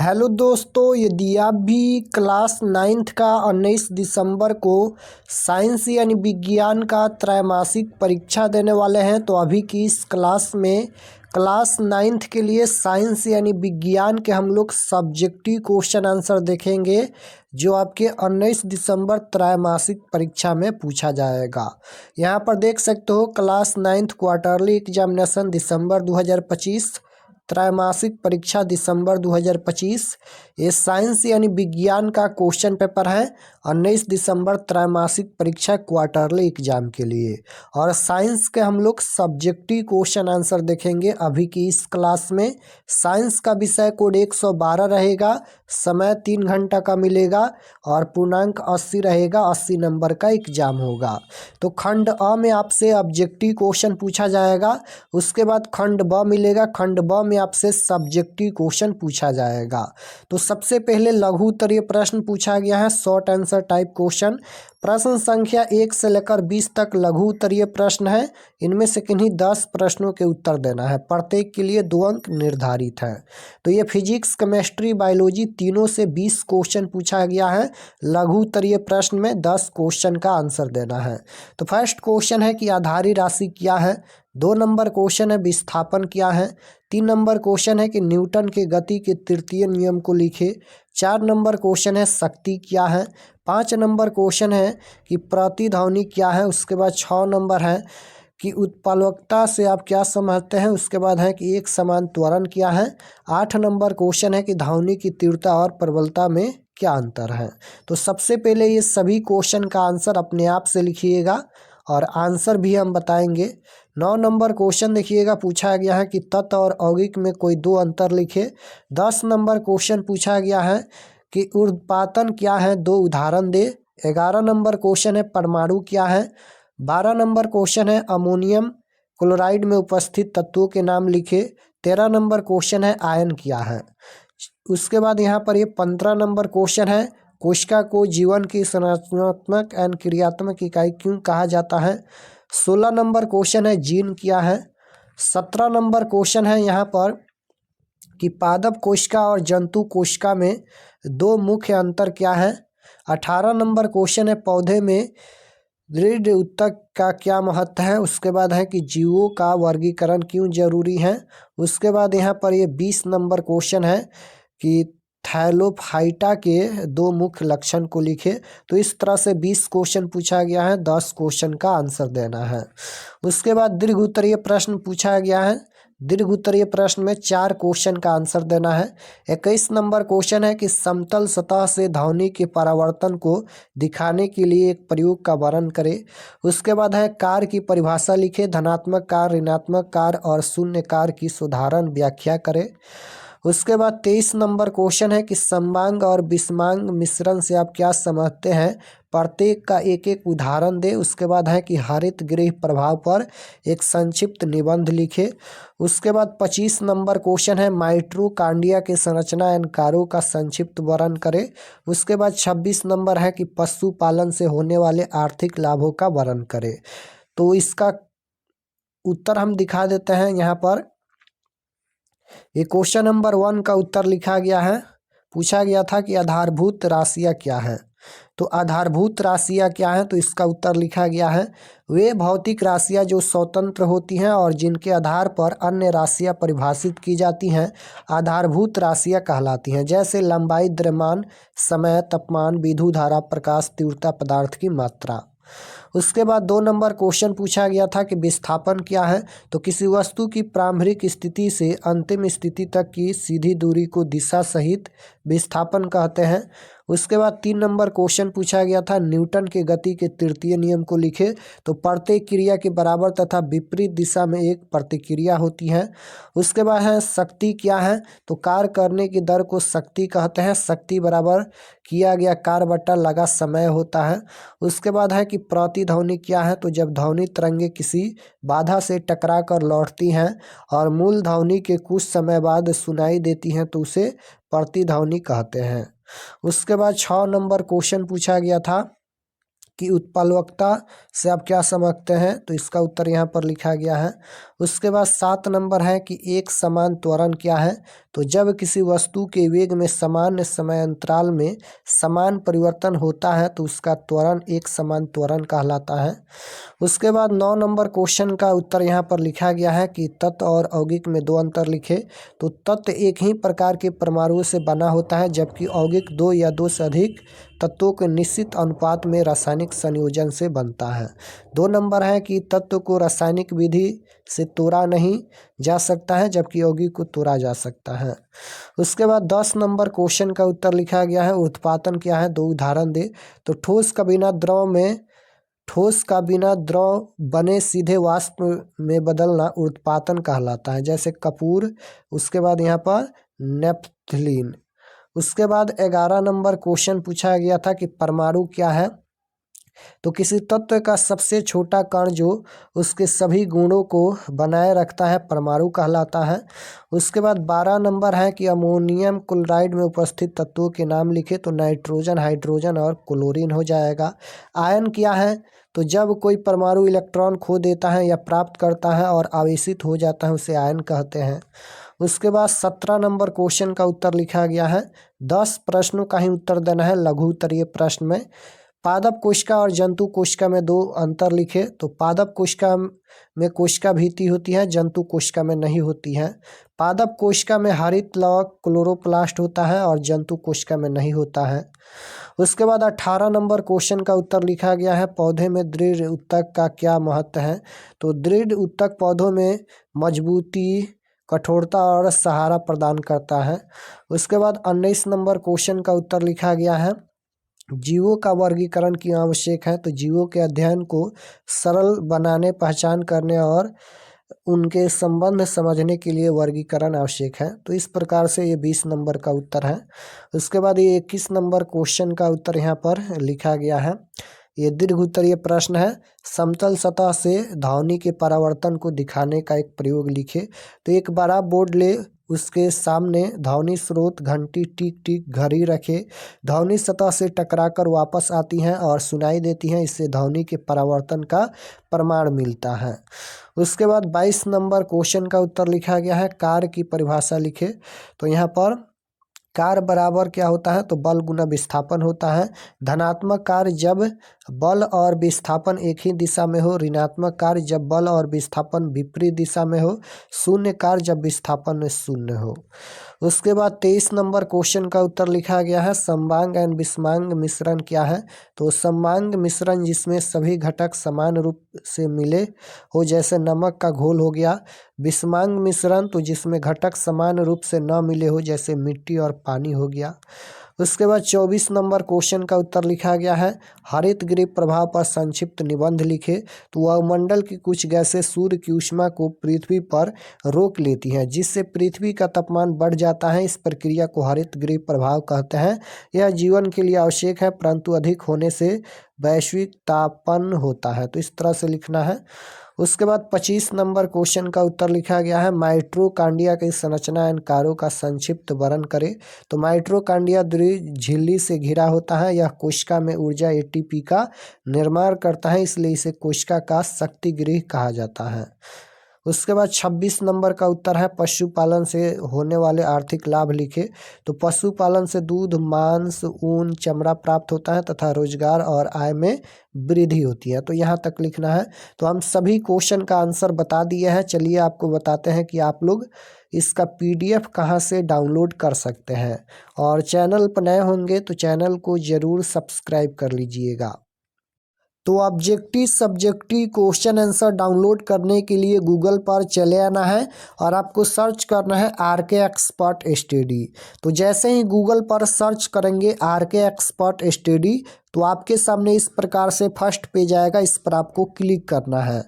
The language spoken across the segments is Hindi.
हेलो दोस्तों, यदि आप भी क्लास 9th का 19 दिसंबर को साइंस यानी विज्ञान का त्रैमासिक परीक्षा देने वाले हैं तो अभी की इस क्लास में क्लास 9th के लिए साइंस यानी विज्ञान के हम लोग सब्जेक्टिव क्वेश्चन आंसर देखेंगे जो आपके 19 दिसंबर त्रैमासिक परीक्षा में पूछा जाएगा। यहाँ पर देख सकते हो क्लास 9th क्वार्टरली एग्जामिनेशन दिसंबर 2025, त्रैमासिक परीक्षा दिसंबर 2025। ये साइंस यानी विज्ञान का क्वेश्चन पेपर है 19 दिसंबर त्रैमासिक परीक्षा क्वार्टरली एग्जाम के लिए। और साइंस के हम लोग सब्जेक्टिव क्वेश्चन आंसर देखेंगे अभी की इस क्लास में। साइंस का विषय कोड 112 रहेगा, समय 3 घंटा का मिलेगा और पूर्णांक 80 रहेगा। 80 नंबर का एग्जाम होगा। तो खंड अ में आपसे ऑब्जेक्टिव क्वेश्चन पूछा जाएगा, उसके बाद खंड ब मिलेगा। खंड ब में आपसे सब्जेक्टिव क्वेश्चन पूछा जाएगा। तो सबसे पहले लघु उत्तरीय प्रश्न पूछा गया है, शॉर्ट आंसर टाइप क्वेश्चन। प्रश्न संख्या 1 से लेकर 20 तक लघु उत्तरीय प्रश्न है। इनमें से किन्हीं 10 प्रश्नों के उत्तर देना है, प्रत्येक के लिए 2 अंक निर्धारित है। तो ये फिजिक्स, केमिस्ट्री, बायोलॉजी तीनों से 20 क्वेश्चन पूछा गया है। लघु उत्तरीय प्रश्न में 10 क्वेश्चन का आंसर देना है। तो फर्स्ट क्वेश्चन है कि आधारी राशि क्या है। 2 नंबर क्वेश्चन है विस्थापन क्या है। 3 नंबर क्वेश्चन है कि न्यूटन के गति के तृतीय नियम को लिखे। 4 नंबर क्वेश्चन है शक्ति क्या है। 5 नंबर क्वेश्चन है कि प्रतिध्वनि क्या है। उसके बाद 6 नंबर है कि उत्प्लावकता से आप क्या समझते हैं। उसके बाद है कि एक समान त्वरण क्या है। 8 नंबर क्वेश्चन है कि ध्वनि की तीव्रता और प्रबलता में क्या अंतर है। तो सबसे पहले ये सभी क्वेश्चन का आंसर अपने आप से लिखिएगा और आंसर भी हम बताएंगे। 9 नंबर क्वेश्चन देखिएगा, पूछा गया है कि तत्व और यौगिक में कोई 2 अंतर लिखे। 10 नंबर क्वेश्चन पूछा गया है कि ऊर्ध्वपातन क्या है, 2 उदाहरण दे। 11 नंबर क्वेश्चन है परमाणु क्या है। 12 नंबर क्वेश्चन है अमोनियम क्लोराइड में उपस्थित तत्वों के नाम लिखे। 13 नंबर क्वेश्चन है आयन क्या है। उसके बाद यहाँ पर ये 15 नंबर क्वेश्चन है कोशिका को जीवन की संरचनात्मक एवं क्रियात्मक इकाई क्यों कहा जाता है। 16 नंबर क्वेश्चन है जीन क्या है। 17 नंबर क्वेश्चन है यहाँ पर कि पादप कोशिका और जंतु कोशिका में 2 मुख्य अंतर क्या है। 18 नंबर क्वेश्चन है पौधे में दृढ़ ऊतक का क्या महत्व है। उसके बाद है कि जीवों का वर्गीकरण क्यों जरूरी है। उसके बाद यहाँ पर ये 20 नंबर क्वेश्चन है कि थैलोफाइटा के 2 मुख्य लक्षण को लिखे। तो इस तरह से 20 क्वेश्चन पूछा गया है, 10 क्वेश्चन का आंसर देना है। उसके बाद दीर्घ उत्तरीय प्रश्न पूछा गया है। दीर्घ उत्तरीय प्रश्न में 4 क्वेश्चन का आंसर देना है। 21 नंबर क्वेश्चन है कि समतल सतह से ध्वनि के परावर्तन को दिखाने के लिए एक प्रयोग का वर्णन करें। उसके बाद है कार्य की परिभाषा लिखे, धनात्मक कार्य, ऋणात्मक कार्य और शून्य कार्य की साधारण व्याख्या करें। उसके बाद 23 नंबर क्वेश्चन है कि समवांग और विषमांग मिश्रण से आप क्या समझते हैं, प्रत्येक का एक एक उदाहरण दे। उसके बाद है कि हरित गृह प्रभाव पर एक संक्षिप्त निबंध लिखे। उसके बाद 25 नंबर क्वेश्चन है माइटोकॉन्ड्रिया के संरचना एवं कार्यों का संक्षिप्त वर्णन करें। उसके बाद 26 नंबर है कि पशुपालन से होने वाले आर्थिक लाभों का वर्णन करें। तो इसका उत्तर हम दिखा देते हैं। यहाँ पर ये क्वेश्चन नंबर 1 का उत्तर लिखा गया है। पूछा गया था कि आधारभूत राशियाँ क्या है। तो आधारभूत राशियाँ क्या हैं, तो इसका उत्तर लिखा गया है वे भौतिक राशियाँ जो स्वतंत्र होती हैं और जिनके आधार पर अन्य राशियाँ परिभाषित की जाती हैं आधारभूत राशियाँ कहलाती हैं। जैसे लंबाई, द्रव्यमान, समय, तापमान, विद्युत धारा, प्रकाश, तीव्रता, पदार्थ की मात्रा। उसके बाद 2 नंबर क्वेश्चन पूछा गया था कि विस्थापन क्या है। तो किसी वस्तु की प्रारंभिक स्थिति से अंतिम स्थिति तक की सीधी दूरी को दिशा सहित विस्थापन कहते हैं। उसके बाद 3 नंबर क्वेश्चन पूछा गया था न्यूटन के गति के तृतीय नियम को लिखे। तो प्रत्येक क्रिया के बराबर तथा विपरीत दिशा में एक प्रतिक्रिया होती है। उसके बाद है शक्ति क्या है। तो कार्य करने की दर को शक्ति कहते हैं। शक्ति बराबर किया गया कार्य बटा लगा समय होता है। उसके बाद है कि प्रतिध्वनि क्या है। तो जब ध्वनि तरंगे किसी बाधा से टकरा कर लौटती हैं और मूल ध्वनि के कुछ समय बाद सुनाई देती हैं तो उसे प्रतिध्वनि कहते हैं। उसके बाद 6 नंबर क्वेश्चन पूछा गया था की उत्प्लवकता से आप क्या समझते हैं, तो इसका उत्तर यहाँ पर लिखा गया है। उसके बाद 7 नंबर है कि एक समान त्वरण क्या है, तो जब किसी वस्तु के वेग में सामान्य समय अंतराल में समान परिवर्तन होता है तो उसका त्वरण एक समान त्वरण कहलाता है। उसके बाद 9 नंबर क्वेश्चन का उत्तर यहाँ पर लिखा गया है कि तत्व और यौगिक में 2 अंतर लिखे। तो तत्व एक ही प्रकार के परमाणुओं से बना होता है जबकि यौगिक 2 या 2 से अधिक तत्वों के निश्चित अनुपात में रासायनिक संयोजन से बनता है। 2 नंबर है कि तत्व को रासायनिक विधि से तोड़ा नहीं जा सकता है जबकि यौगिक को तोड़ा जा सकता है। उसके बाद 10 नंबर क्वेश्चन का उत्तर लिखा गया है उत्पादन क्या है, 2 उदाहरण दे। तो ठोस का बिना द्रव बने सीधे वाष्प में बदलना उत्पादन कहलाता है, जैसे कपूर। उसके बाद यहाँ पर नेपथलीन। उसके बाद 11 नंबर क्वेश्चन पूछा गया था कि परमाणु क्या है, तो किसी तत्व का सबसे छोटा कण जो उसके सभी गुणों को बनाए रखता है परमाणु कहलाता है। उसके बाद 12 नंबर है कि अमोनियम क्लोराइड में उपस्थित तत्वों के नाम लिखे। तो नाइट्रोजन, हाइड्रोजन और क्लोरीन हो जाएगा। आयन क्या है, तो जब कोई परमाणु इलेक्ट्रॉन खो देता है या प्राप्त करता है और आवेशित हो जाता है उसे आयन कहते हैं। उसके बाद 17 नंबर क्वेश्चन का उत्तर लिखा गया है। 10 प्रश्नों का ही उत्तर देना है लघु उत्तरीय प्रश्न में। पादप कोशिका और जंतु कोशिका में 2 अंतर लिखे। तो पादप कोशिका में कोशिका भित्ति होती है, जंतु कोशिका में नहीं होती है। पादप कोशिका में हरित लवक क्लोरोप्लास्ट होता है और जंतु कोशिका में नहीं होता है। उसके बाद 18 नंबर क्वेश्चन का उत्तर लिखा गया है पौधे में दृढ़ ऊतक का क्या महत्व है। तो दृढ़ ऊतक पौधों में मजबूती, कठोरता और सहारा प्रदान करता है। उसके बाद 19 नंबर क्वेश्चन का उत्तर लिखा गया है जीवों का वर्गीकरण क्यों आवश्यक है। तो जीवों के अध्ययन को सरल बनाने, पहचान करने और उनके संबंध समझने के लिए वर्गीकरण आवश्यक है। तो इस प्रकार से ये 20 नंबर का उत्तर है। उसके बाद ये 21 नंबर क्वेश्चन का उत्तर यहाँ पर लिखा गया है। ये दीर्घ उत्तरीय प्रश्न है। समतल सतह से ध्वनि के परावर्तन को दिखाने का एक प्रयोग लिखे। तो एक बड़ा बोर्ड ले, उसके सामने ध्वनि स्रोत, घंटी, टिक टिक, घड़ी रखे। ध्वनि सतह से टकराकर वापस आती हैं और सुनाई देती हैं, इससे ध्वनि के परावर्तन का प्रमाण मिलता है। उसके बाद 22 नंबर क्वेश्चन का उत्तर लिखा गया है कार्य की परिभाषा लिखे। तो यहाँ पर कार्य बराबर क्या होता है, तो बल गुना विस्थापन होता है। धनात्मक कार्य जब बल और विस्थापन एक ही दिशा में हो, ऋणात्मक कार्य जब बल और विस्थापन विपरीत दिशा में हो, शून्य कार्य जब विस्थापन शून्य हो। उसके बाद 23 नंबर क्वेश्चन का उत्तर लिखा गया है समवांग एंड विषमांग मिश्रण क्या है। तो समवांग मिश्रण जिसमें सभी घटक समान रूप से मिले हो, जैसे नमक का घोल हो गया। विषमांग मिश्रण तो जिसमें घटक समान रूप से न मिले हो, जैसे मिट्टी और पानी हो गया। उसके बाद 24 नंबर क्वेश्चन का उत्तर लिखा गया है हरित गृह प्रभाव पर संक्षिप्त निबंध लिखे। तो वायुमंडल की कुछ गैसें सूर्य की ऊष्मा को पृथ्वी पर रोक लेती हैं, जिससे पृथ्वी का तापमान बढ़ जाता है। इस प्रक्रिया को हरित गृह प्रभाव कहते हैं। यह जीवन के लिए आवश्यक है, परंतु अधिक होने से वैश्विक तापन होता है। तो इस तरह से लिखना है। उसके बाद 25 नंबर क्वेश्चन का उत्तर लिखा गया है माइटोकॉन्ड्रिया की संरचना एवं कार्यों का संक्षिप्त वर्णन करें। तो माइटोकॉन्ड्रिया द्विध्रुवीय झिल्ली से घिरा होता है। यह कोशिका में ऊर्जा एटीपी का निर्माण करता है, इसलिए इसे कोशिका का शक्ति गृह कहा जाता है। उसके बाद 26 नंबर का उत्तर है पशुपालन से होने वाले आर्थिक लाभ लिखे। तो पशुपालन से दूध, मांस, ऊन, चमड़ा प्राप्त होता है तथा रोजगार और आय में वृद्धि होती है। तो यहाँ तक लिखना है। तो हम सभी क्वेश्चन का आंसर बता दिए हैं। चलिए आपको बताते हैं कि आप लोग इसका PDF कहाँ से डाउनलोड कर सकते हैं। और चैनल पर नए होंगे तो चैनल को ज़रूर सब्सक्राइब कर लीजिएगा। तो objective subjective question answer download करने के लिए गूगल पर चले आना है और आपको सर्च करना है RK एक्सपर्ट स्टडी। तो जैसे ही गूगल पर सर्च करेंगे RK एक्सपर्ट स्टडी तो आपके सामने इस प्रकार से फर्स्ट पेज आएगा। इस पर आपको क्लिक करना है।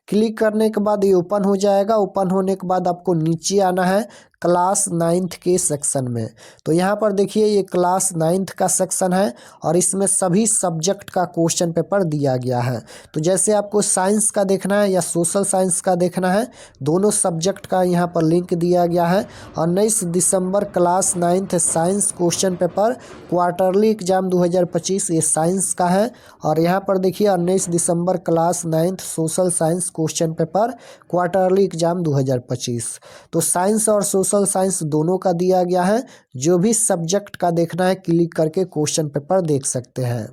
क्लिक करने के बाद ये ओपन हो जाएगा। ओपन होने के बाद आपको नीचे आना है क्लास 9th के सेक्शन में। तो यहाँ पर देखिए ये क्लास 9th का सेक्शन है और इसमें सभी सब्जेक्ट का क्वेश्चन पेपर दिया गया है। तो जैसे आपको साइंस का देखना है या सोशल साइंस का देखना है, दोनों सब्जेक्ट का यहाँ पर लिंक दिया गया है। 19 दिसंबर class 9th science question paper quarterly exam 2025 ये साइंस का है। और यहाँ पर देखिए 19 दिसंबर class 9th social science question paper quarterly exam 2025। तो साइंस और सोशल साइंस दोनों का दिया गया है। जो भी सब्जेक्ट का देखना है क्लिक करके क्वेश्चन पेपर देख सकते हैं।